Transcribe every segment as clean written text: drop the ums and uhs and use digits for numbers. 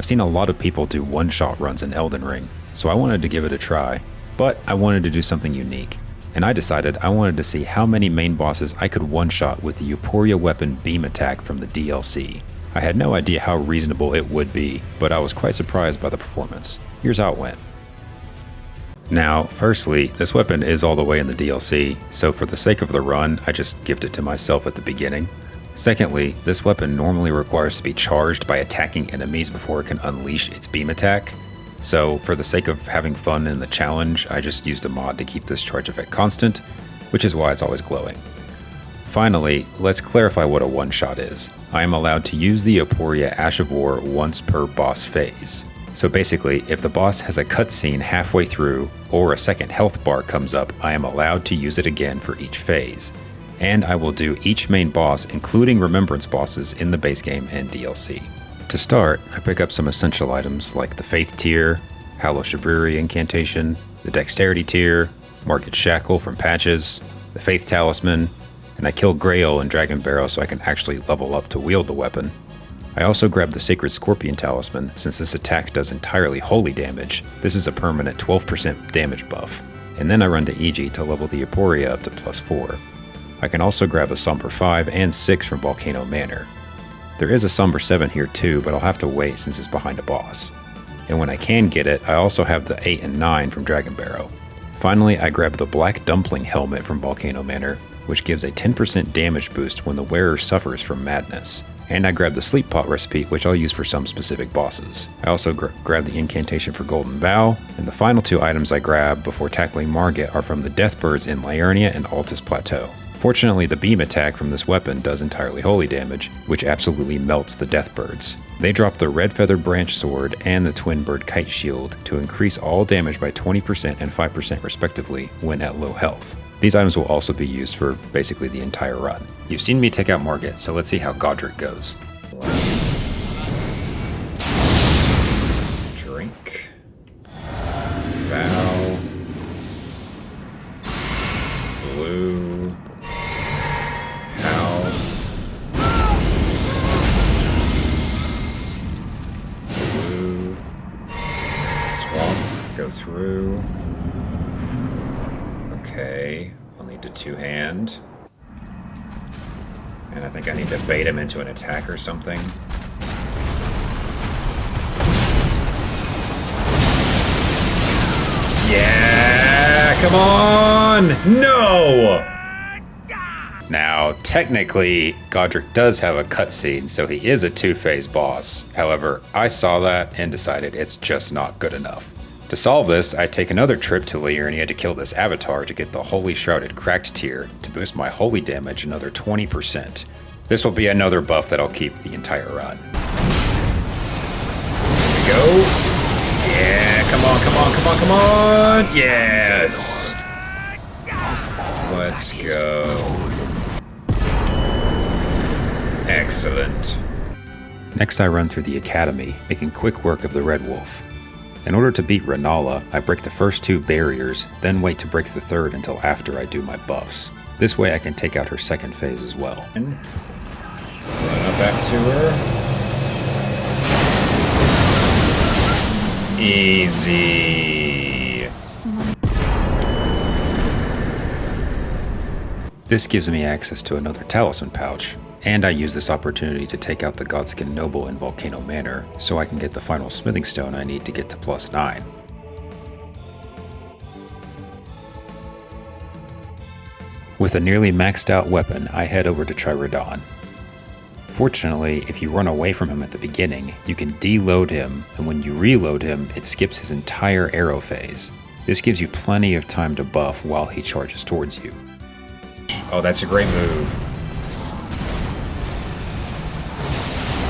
I've seen a lot of people do one-shot runs in Elden Ring, so I wanted to give it a try, but I wanted to do something unique. And I decided I wanted to see how many main bosses I could one-shot with the Euporia weapon beam attack from the DLC. I had no idea how reasonable it would be, but I was quite surprised by the performance. Here's how it went. Now, firstly, this weapon is all the way in the DLC, so for the sake of the run, I just gift it to myself at the beginning. Secondly, this weapon normally requires to be charged by attacking enemies before it can unleash its beam attack. So for the sake of having fun in the challenge, I just used a mod to keep this charge effect constant, which is why it's always glowing. Finally, let's clarify what a one-shot is. I am allowed to use the Euporia Ash of War once per boss phase. So basically, if the boss has a cutscene halfway through, or a second health bar comes up, I am allowed to use it again for each phase. And I will do each main boss, including remembrance bosses, in the base game and DLC. To start, I pick up some essential items like the Faith Tier, Hallow Shabriri Incantation, the Dexterity Tier, Morgott Shackle from Patches, the Faith Talisman, and I kill Grail and Dragon Barrow so I can actually level up to wield the weapon. I also grab the Sacred Scorpion Talisman since this attack does entirely holy damage. This is a permanent 12% damage buff. And then I run to EG to level the Euporia up to +4. I can also grab the Somber 5 and 6 from Volcano Manor. There is a Somber 7 here too, but I'll have to wait since it's behind a boss. And when I can get it, I also have the 8 and 9 from Dragon Barrow. Finally, I grab the Black Dumpling Helmet from Volcano Manor, which gives a 10% damage boost when the wearer suffers from madness. And I grab the Sleep Pot recipe, which I'll use for some specific bosses. I also grab the incantation for Golden Vow, and the final two items I grab before tackling Morgott are from the Deathbirds in Liurnia and Altus Plateau. Fortunately, the beam attack from this weapon does entirely holy damage, which absolutely melts the Deathbirds. They drop the Red Feather Branch Sword and the Twin Bird Kite Shield to increase all damage by 20% and 5% respectively when at low health. These items will also be used for basically the entire run. You've seen me take out Morgott, so let's see how Godric goes. Drink. Vow. Blue. Howl. Blue. Swamp. Go through. Okay, I'll need to two-hand. And I think I need to bait him into an attack or something. Yeah, come on! No! Now, technically, Godric does have a cutscene, so he is a two-phase boss. However, I saw that and decided it's just not good enough. To solve this, I take another trip to Liurnia to kill this avatar to get the Holy Shrouded Cracked tier to boost my holy damage another 20%. This will be another buff that I'll keep the entire run. Here we go. Yeah, come on, come on, come on, come on! Yes! Let's go. Excellent. Next I run through the Academy, making quick work of the Red Wolf. In order to beat Renala, I break the first two barriers, then wait to break the third until after I do my buffs. This way I can take out her second phase as well. Run up back to her. Easy. This gives me access to another talisman pouch, and I use this opportunity to take out the Godskin Noble in Volcano Manor, so I can get the final smithing stone I need to get to +9. With a nearly maxed out weapon, I head over to try Radahn. Fortunately, if you run away from him at the beginning, you can deload him, and when you reload him, it skips his entire arrow phase. This gives you plenty of time to buff while he charges towards you. Oh, that's a great move.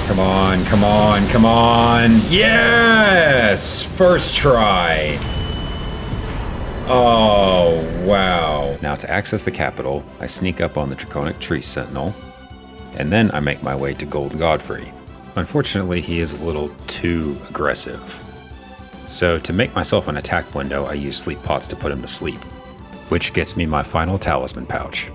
Come on, come on, come on. Yes! First try. Oh, wow. Now to access the capital, I sneak up on the Draconic Tree Sentinel, and then I make my way to Gold Godfrey. Unfortunately, he is a little too aggressive. So to make myself an attack window, I use Sleep Pots to put him to sleep, which gets me my final talisman pouch.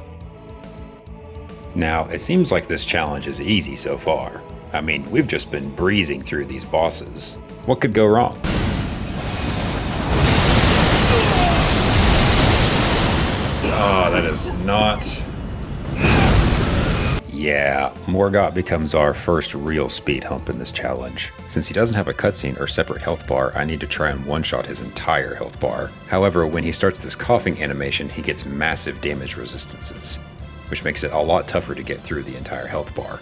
Now, it seems like this challenge is easy so far. I mean, we've just been breezing through these bosses. What could go wrong? Oh, that is not... Yeah, Morgott becomes our first real speed hump in this challenge. Since he doesn't have a cutscene or separate health bar, I need to try and one-shot his entire health bar. However, when he starts this coughing animation, he gets massive damage resistances, which makes it a lot tougher to get through the entire health bar.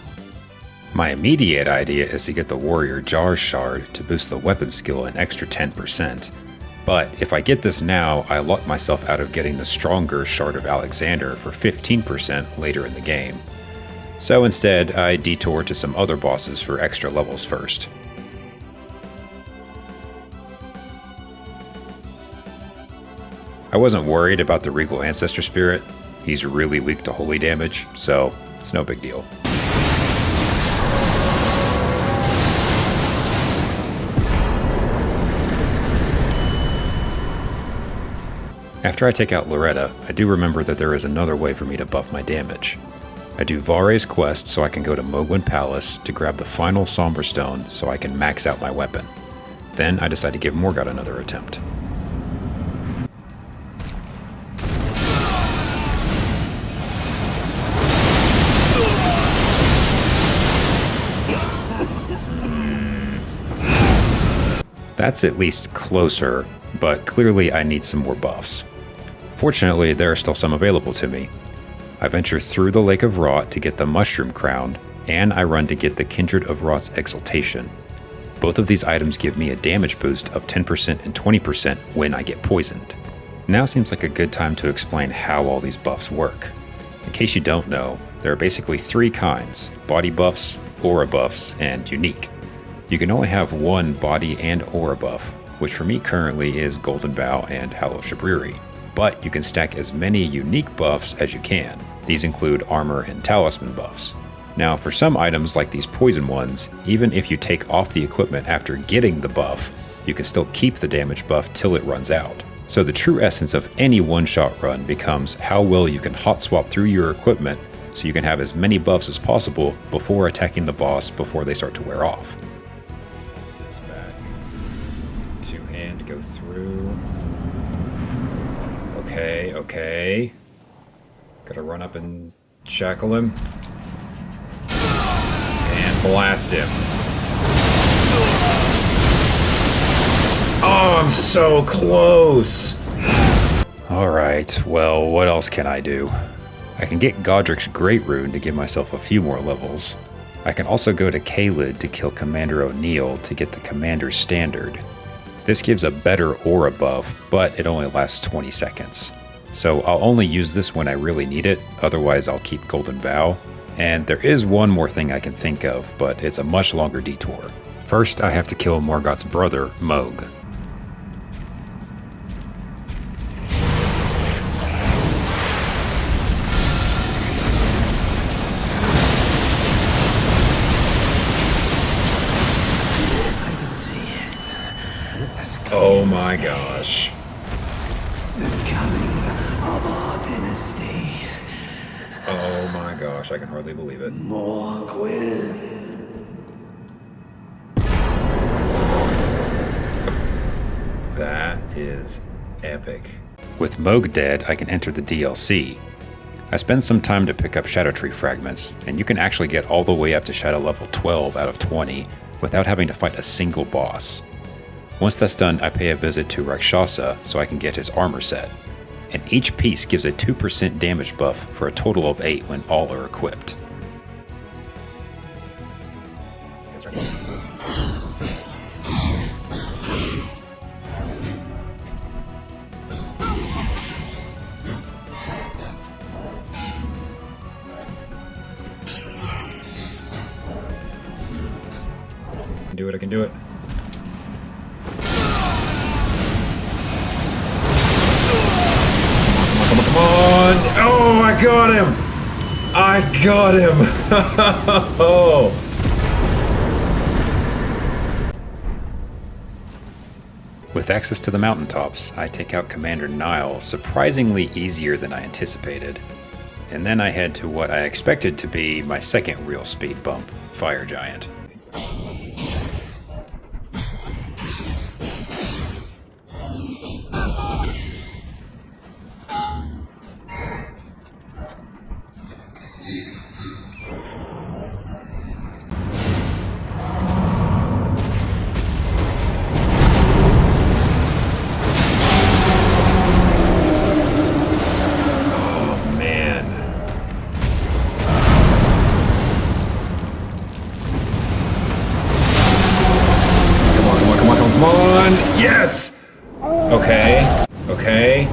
My immediate idea is to get the Warrior Jar Shard to boost the weapon skill an extra 10%. But if I get this now, I lock myself out of getting the stronger Shard of Alexander for 15% later in the game. So instead, I detour to some other bosses for extra levels first. I wasn't worried about the Regal Ancestor Spirit. He's really weak to holy damage, so it's no big deal. After I take out Loretta, I do remember that there is another way for me to buff my damage. I do Vare's quest so I can go to Mogwin Palace to grab the final Somber Stone so I can max out my weapon. Then I decide to give Morgott another attempt. That's at least closer, but clearly I need some more buffs. Fortunately, there are still some available to me. I venture through the Lake of Rot to get the Mushroom Crown, and I run to get the Kindred of Rot's Exaltation. Both of these items give me a damage boost of 10% and 20% when I get poisoned. Now seems like a good time to explain how all these buffs work. In case you don't know, there are basically three kinds: body buffs, aura buffs, and unique. You can only have one body and aura buff, which for me currently is Golden Vow and Hallow Shabriri. But you can stack as many unique buffs as you can. These include armor and talisman buffs. Now for some items like these poison ones, even if you take off the equipment after getting the buff, you can still keep the damage buff till it runs out. So the true essence of any one-shot run becomes how well you can hot swap through your equipment so you can have as many buffs as possible before attacking the boss before they start to wear off. This back. Two-hand, go through. Okay. Gotta run up and shackle him. And blast him. Oh, I'm so close! Alright, well, what else can I do? I can get Godric's Great Rune to give myself a few more levels. I can also go to Caelid to kill Commander O'Neill to get the Commander's Standard. This gives a better aura buff, but it only lasts 20 seconds. So I'll only use this when I really need it, otherwise I'll keep Golden Vow. And there is one more thing I can think of, but it's a much longer detour. First, I have to kill Morgott's brother, Mohg. Oh my gosh. The coming of our dynasty. Oh my gosh, I can hardly believe it. Morgott. That is epic. With Mohg dead, I can enter the DLC. I spend some time to pick up Shadow Tree fragments, and you can actually get all the way up to Shadow level 12 out of 20 without having to fight a single boss. Once that's done, I pay a visit to Rakshasa so I can get his armor set. And each piece gives a 2% damage buff for a total of 8 when all are equipped. I can do it. Come on! Oh, I got him! I got him! Oh! With access to the mountaintops, I take out Commander Nile surprisingly easier than I anticipated. And then I head to what I expected to be my second real speed bump, Fire Giant. Okay. Okay.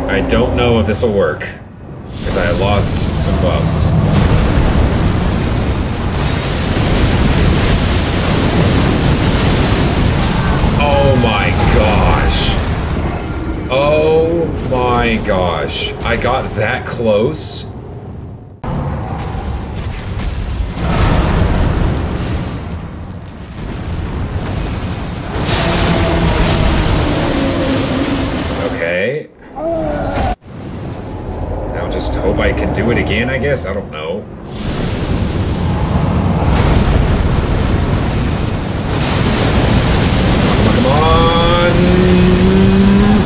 I don't know if this will work, because I lost some buffs. Oh my gosh. Oh my gosh. I got that close. Okay. Now just hope I can do it again, I guess? I don't know. Come on!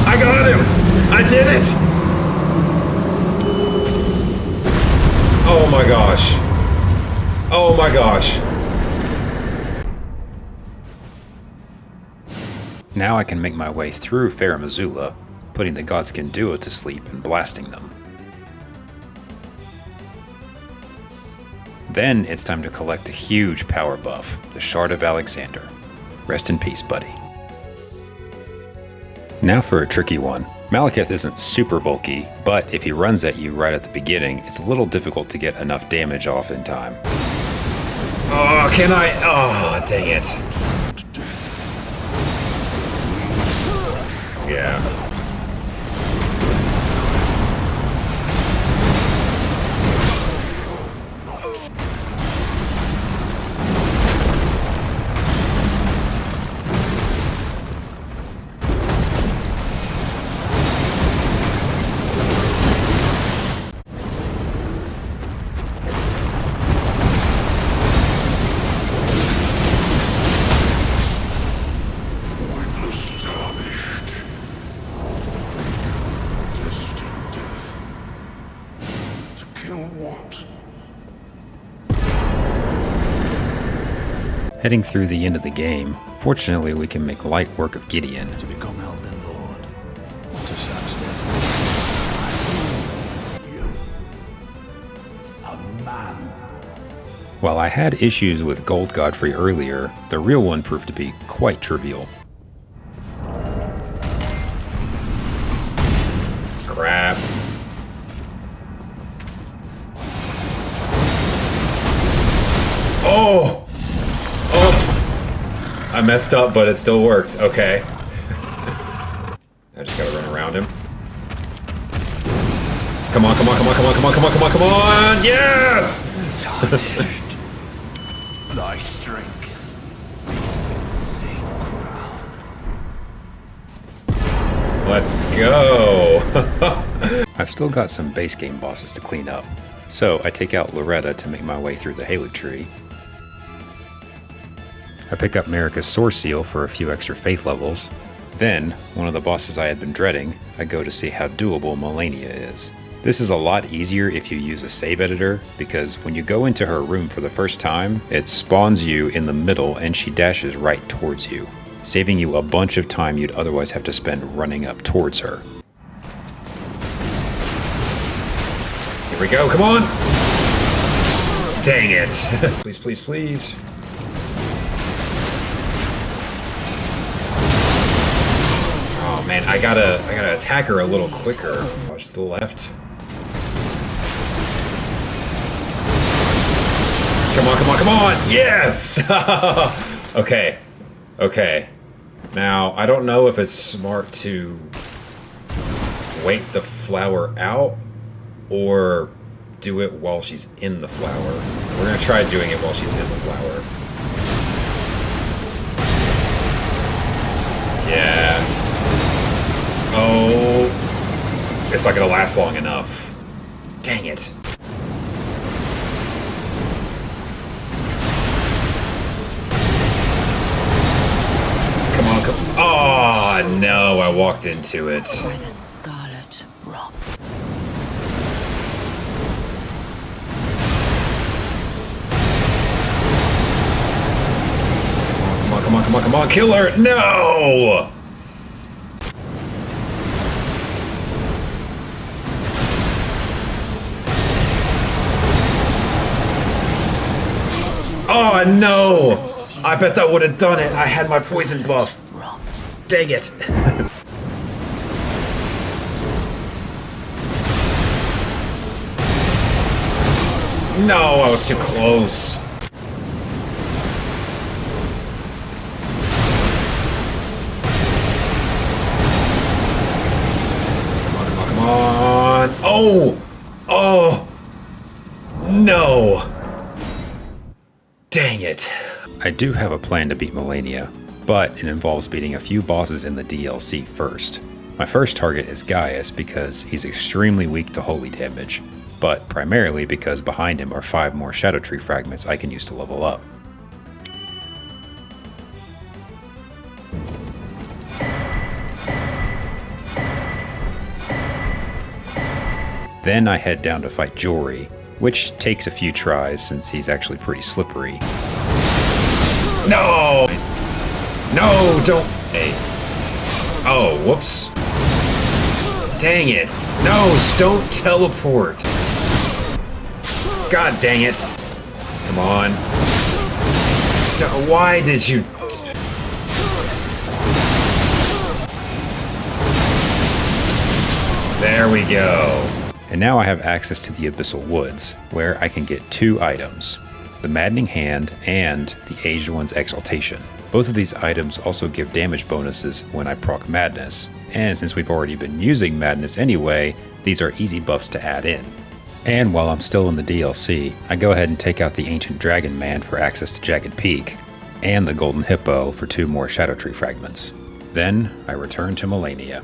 I got him! I did it! Oh my gosh. Oh my gosh. Now I can make my way through Fair Missoula, putting the Godskin duo to sleep and blasting them. Then it's time to collect a huge power buff, the Shard of Alexander. Rest in peace, buddy. Now for a tricky one. Malekith isn't super bulky, but if he runs at you right at the beginning, it's a little difficult to get enough damage off in time. Oh, can I? Oh, dang it. Yeah. Heading through the end of the game, fortunately we can make light work of Gideon. To become Elden Lord. To such you. A man. While I had issues with Gold Godfrey earlier, the real one proved to be quite trivial. Crap. Oh! Oh! I messed up, but it still worked. Okay. I just gotta run around him. Come on, come on, come on, come on, come on, come on, come on, come on! Yes! Thy strength. Let's go! I've still got some base game bosses to clean up. So I take out Loretta to make my way through the Halo tree. I pick up Marika's Source Seal for a few extra faith levels. Then, one of the bosses I had been dreading, I go to see how doable Malenia is. This is a lot easier if you use a save editor, because when you go into her room for the first time, it spawns you in the middle and she dashes right towards you, saving you a bunch of time you'd otherwise have to spend running up towards her. Here we go, come on! Dang it! Please, please, please. Oh man, I gotta attack her a little quicker. Watch to the left. Come on, come on, come on! Yes! Okay. Okay. Now, I don't know if it's smart to wait the flower out or do it while she's in the flower. We're gonna try doing it while she's in the flower. Yeah. Oh. It's not gonna last long enough. Dang it. Come on, come on. Oh, no, I walked into it. By the scarlet rob. Come on, come on, come on, come on, kill her! No! Oh, no! I bet that would have done it. I had my poison buff. Dang it. No, I was too close. Come on. Oh! Oh! No! Dang it. I do have a plan to beat Malenia, but it involves beating a few bosses in the DLC first. My first target is Gaius because he's extremely weak to holy damage, but primarily because behind him are 5 more Shadow Tree fragments I can use to level up. Then I head down to fight Jory, which takes a few tries since he's actually pretty slippery. No! No, don't... Hey. Oh, whoops. Dang it. No, don't teleport. God dang it. Come on. Why did you... There we go. And now I have access to the Abyssal Woods, where I can get 2 items. The Maddening Hand and the Aged One's Exaltation. Both of these items also give damage bonuses when I proc Madness, and since we've already been using Madness anyway, these are easy buffs to add in. And while I'm still in the DLC, I go ahead and take out the Ancient Dragon Man for access to Jagged Peak, and the Golden Hippo for 2 more Shadow Tree fragments. Then, I return to Malenia.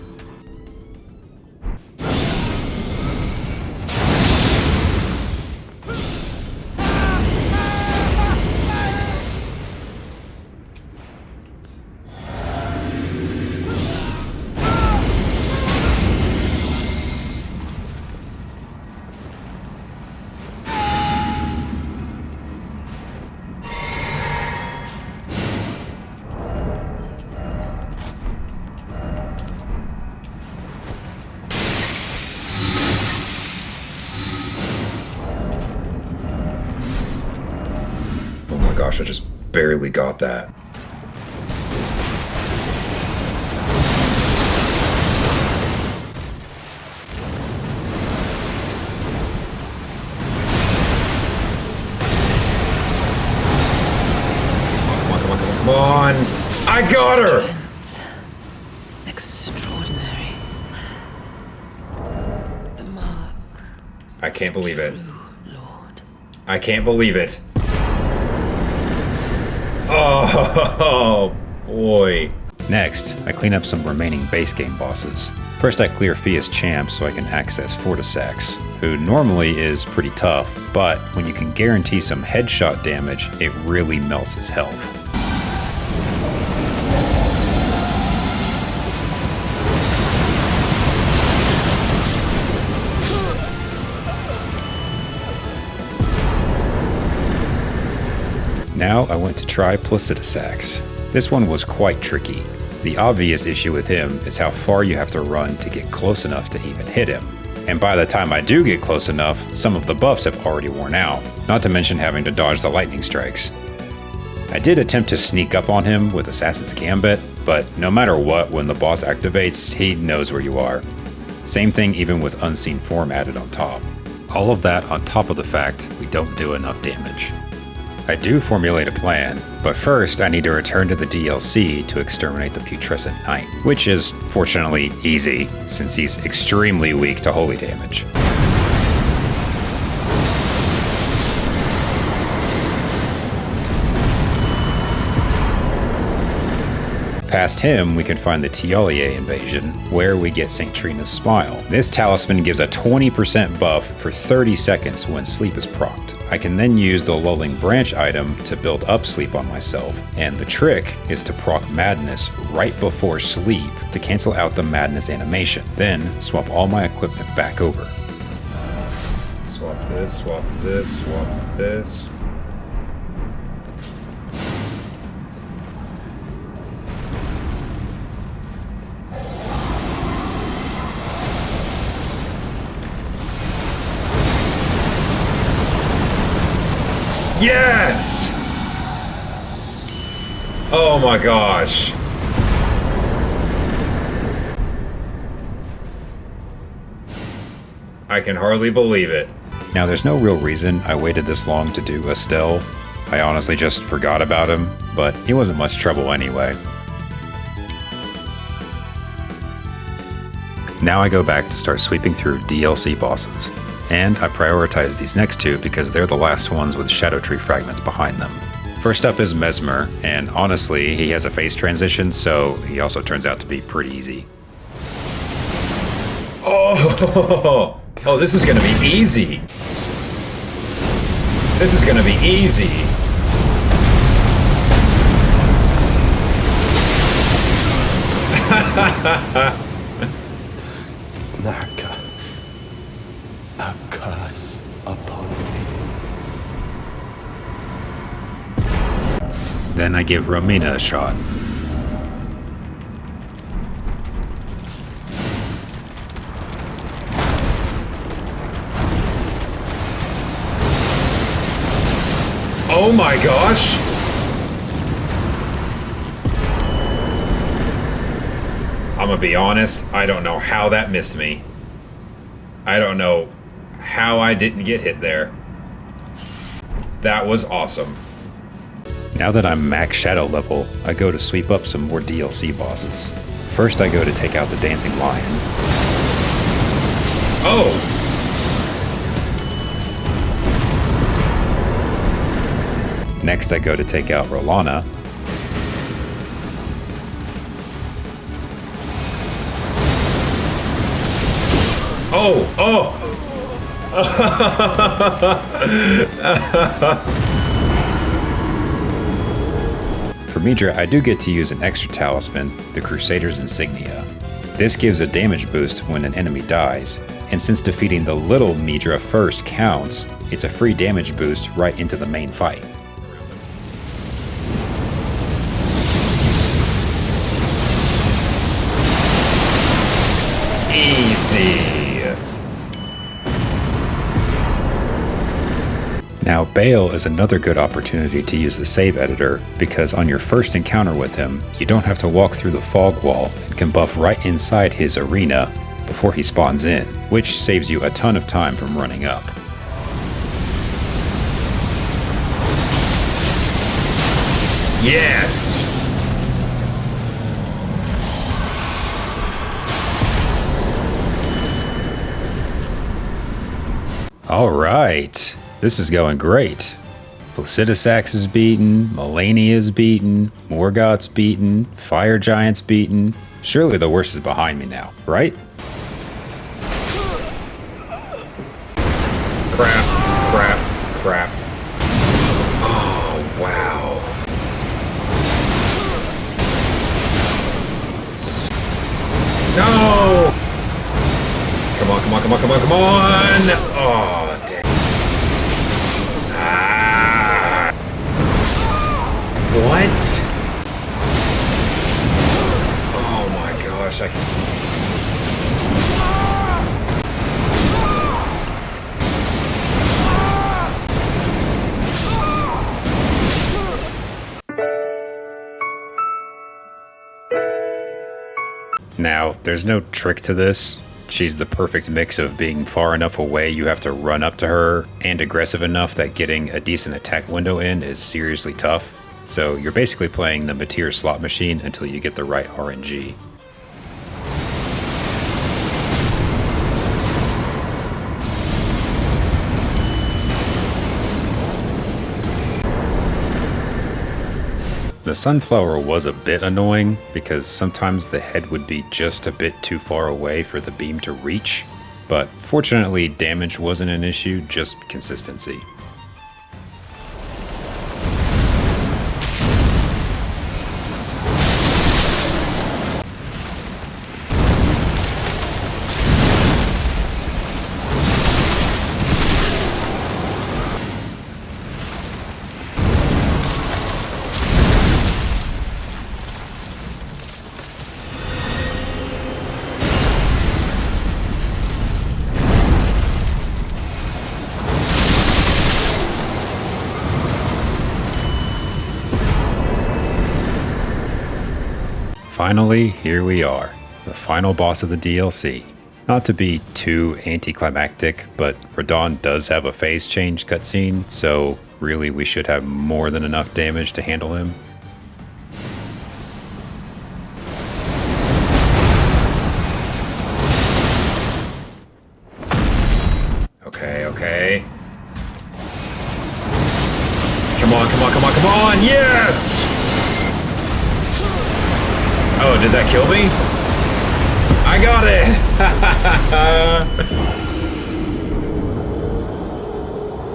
Gosh, I just barely got that. Come on! I got her! Extraordinary. The mark. I can't believe it. True Lord. I can't believe it. Oh boy. Next, I clean up some remaining base game bosses. First I clear Fia's champ so I can access Fortisax, who normally is pretty tough, but when you can guarantee some headshot damage, it really melts his health. Now I went to try Placidusax. This one was quite tricky. The obvious issue with him is how far you have to run to get close enough to even hit him. And by the time I do get close enough, some of the buffs have already worn out, not to mention having to dodge the lightning strikes. I did attempt to sneak up on him with Assassin's Gambit, but no matter what, when the boss activates, he knows where you are. Same thing even with Unseen Form added on top. All of that on top of the fact we don't do enough damage. I do formulate a plan, but first I need to return to the DLC to exterminate the Putrescent Knight, which is fortunately easy, since he's extremely weak to holy damage. Past him, we can find the Tiolier invasion, where we get St. Trina's Smile. This talisman gives a 20% buff for 30 seconds when sleep is procced. I can then use the Lulling Branch item to build up sleep on myself, and the trick is to proc Madness right before sleep to cancel out the Madness animation, then swap all my equipment back over. Swap this, swap this, swap this. Yes! Oh my gosh. I can hardly believe it. Now there's no real reason I waited this long to do Estelle. I honestly just forgot about him, but he wasn't much trouble anyway. Now I go back to start sweeping through DLC bosses, and I prioritize these next two because they're the last ones with Shadow Tree fragments behind them. First up is Mesmer, and honestly, he has a face transition, so he also turns out to be pretty easy. Oh, this is gonna be easy. This is gonna be easy. Naka, a curse upon me. Then I give Romina a shot. Oh my gosh! I'm gonna be honest, I don't know how that missed me. I don't know how I didn't get hit there. That was awesome. Now that I'm max shadow level, I go to sweep up some more DLC bosses. First I go to take out the Dancing Lion. Oh! Next I go to take out Rolana. Oh! For Midra, I do get to use an extra talisman, the Crusader's Insignia. This gives a damage boost when an enemy dies, and since defeating the little Midra first counts, it's a free damage boost right into the main fight. Easy! Now, Bale is another good opportunity to use the save editor, because on your first encounter with him, you don't have to walk through the fog wall and can buff right inside his arena before he spawns in, which saves you a ton of time from running up. Yes! Alright. This is going great. Placidusax is beaten, Malenia is beaten, Morgott's beaten, Fire Giant's beaten. Surely the worst is behind me now, right? Crap. Oh, wow. No! Come on. Oh, damn. What? Oh my gosh, Now, there's no trick to this. She's the perfect mix of being far enough away you have to run up to her, and aggressive enough that getting a decent attack window in is seriously tough. So you're basically playing the Mateer slot machine until you get the right RNG. The sunflower was a bit annoying because sometimes the head would be just a bit too far away for the beam to reach, but fortunately damage wasn't an issue, just consistency. Finally, here we are, the final boss of the DLC, Not to be too anticlimactic, but Radahn does have a phase change cutscene, so really we should have more than enough damage to handle him. Okay. Come on, yes! Oh, does that kill me? I got it!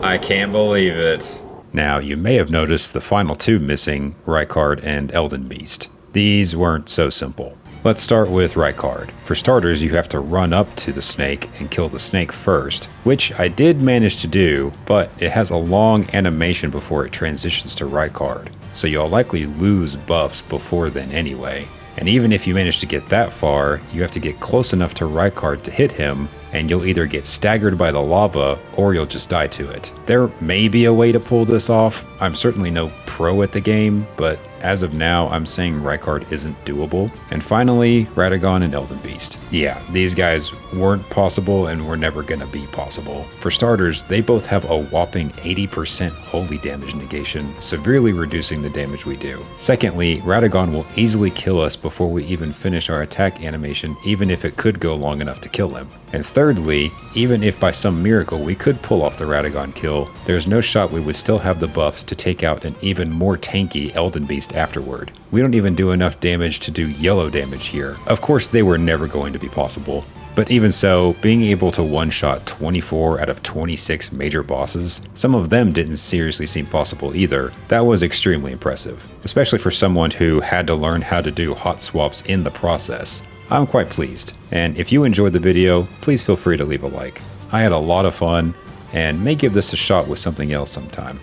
I can't believe it. Now, you may have noticed the final two missing, Rykard and Elden Beast. These weren't so simple. Let's start with Rykard. For starters, you have to run up to the snake and kill the snake first, which I did manage to do, but it has a long animation before it transitions to Rykard, so you'll likely lose buffs before then anyway. And even if you manage to get that far, you have to get close enough to Rykard to hit him, and you'll either get staggered by the lava or you'll just die to it. There may be a way to pull this off. I'm certainly no pro at the game, but as of now, I'm saying Rykard isn't doable. And finally, Radagon and Elden Beast. Yeah, these guys weren't possible and were never gonna be possible. For starters, they both have a whopping 80% holy damage negation, severely reducing the damage we do. Secondly, Radagon will easily kill us before we even finish our attack animation, even if it could go long enough to kill him. And thirdly, even if by some miracle we could pull off the Radagon kill, there's no shot we would still have the buffs to take out an even more tanky Elden Beast afterward. We don't even do enough damage to do yellow damage here. Of course, they were never going to be possible. But even so, being able to one-shot 24 out of 26 major bosses, some of them didn't seriously seem possible either. That was extremely impressive, especially for someone who had to learn how to do hot swaps in the process. I'm quite pleased, and if you enjoyed the video, please feel free to leave a like. I had a lot of fun, and may give this a shot with something else sometime.